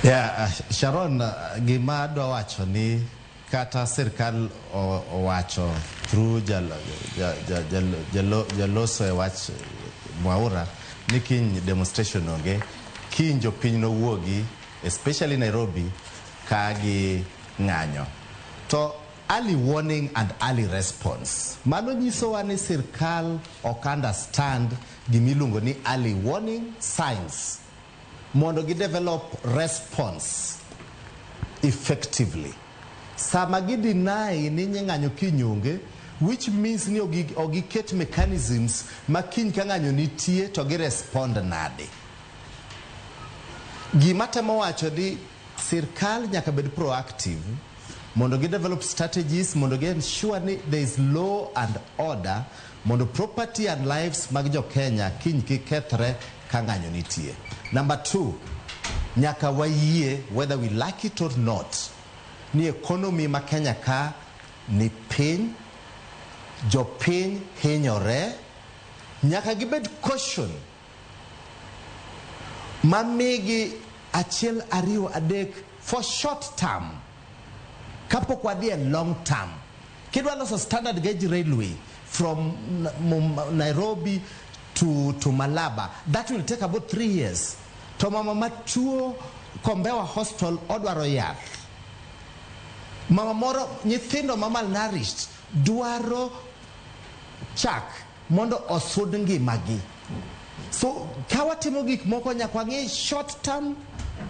Yeah, Sharon, gima adwa wacho ni kata sirkal owacho through jaloso e wach Mwaura ni kiny demonstration onge, kiny jopiny nowuogi, especially Nairobi, ka gi ng'anyo. To early warning and early response. Mano nyisowa ni sirkal ok understand gimiluongo ni early warning signs. Mondo gi develop response effectively. Sama gi deny ni ng'anyo kiny onge, which means ni ogi ket mechanisms ma kiny ka ng'anyo nitie to gi respond nade. Gima temo wacho ni sirkal nyaka bed proactive mondo gi develop strategies mondo gi ensure ni there is law and order mondo property and lives mag jo Kenya kiny ki kethre ka ng'anyo nitie. Number 2, nyaka wayie, whether we like it or not, ni economy ma Kenya ka ni piny, jo piny hinyore, nyaka gibed caution mamigi achiel ariyo adek for short term, kapok wadhi a long term. Kidwa loso standard gauge railway from Nairobi to Malaba, that will take about 3 years. To mama matuo Kombewa Hospital odwaro yath. Mama moro nyithindo ma malnourished dwaro chak mondo osud ngimagi. So kawatimo gik moko nyaka wang'i short term,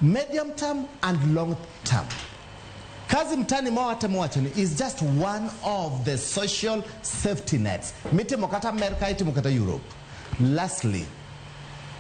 medium term and long term. Kazi mtani mawatemo wachoni is just one of the social safety nets. Mitimo kata America, itimo kata Europe. Lastly,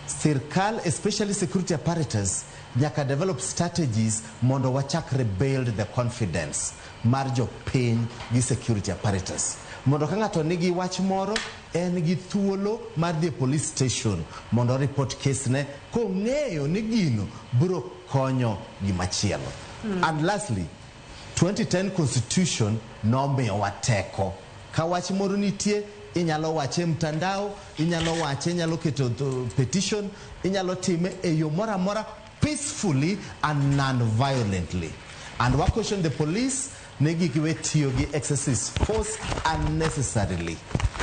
sirkal, especially security apparatus, nyaka develop strategies mondo wachak rebuild the confidence mar jo piny gi security apparatus. Mondo ka ng'ato nigi wach moro, en gi thuolo mar dhi police station mondo report case ne kong'eyo ni gino biro konyo gimachielo. And lastly, 2010 constitution nomiyo wateko. Ka wach moro nitie, inyalo wache mtandao, inyalo wache, inyalo keto petition, inyalo time e yo mora mora peacefully and non-violently. And we question the police, negi kiwe tiyo gi excessive force unnecessarily.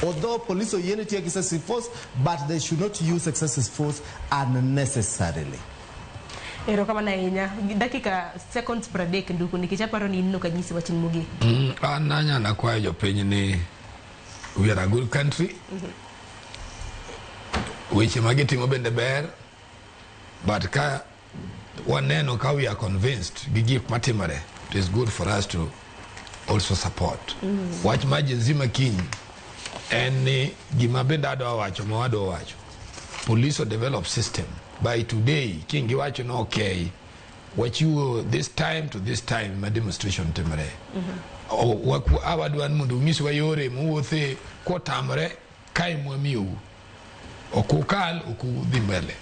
Although police oyene tiyo excessive force, but they should not use excessive force unnecessarily. Ero kama na inya, dakika seconds per day nduku nikichaparo ni nino kanyisi wachini mugi. Nanya na kwa jo penye ni we are a good country. Weche magitimo bende ber, but ka waneno ka we are convinced gigik matimore, it is good for us to also support. Wach maji nzima kiny en gima bende adwa wacho ma wadwa wacho. Police will develop system. By today, kingi wacho no okay. What you this time to this time my demonstration timore. Waku awadwan mundu ngisi wa yore muwothe ko tamore kai mwamiu. Okukal okudhi mbele.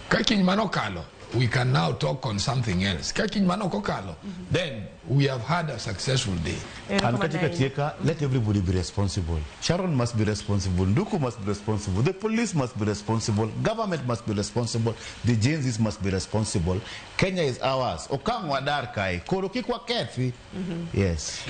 Ka kiny mano kalo, we can now talk on something else. Then we have had a successful day. And katika tieka, let everybody be responsible. Sharon must be responsible. Nduku must be responsible. The police must be responsible. Government must be responsible. The Gensis must be responsible. Kenya is ours. Okang wadar kai. Koro kikwa kethi. Yes.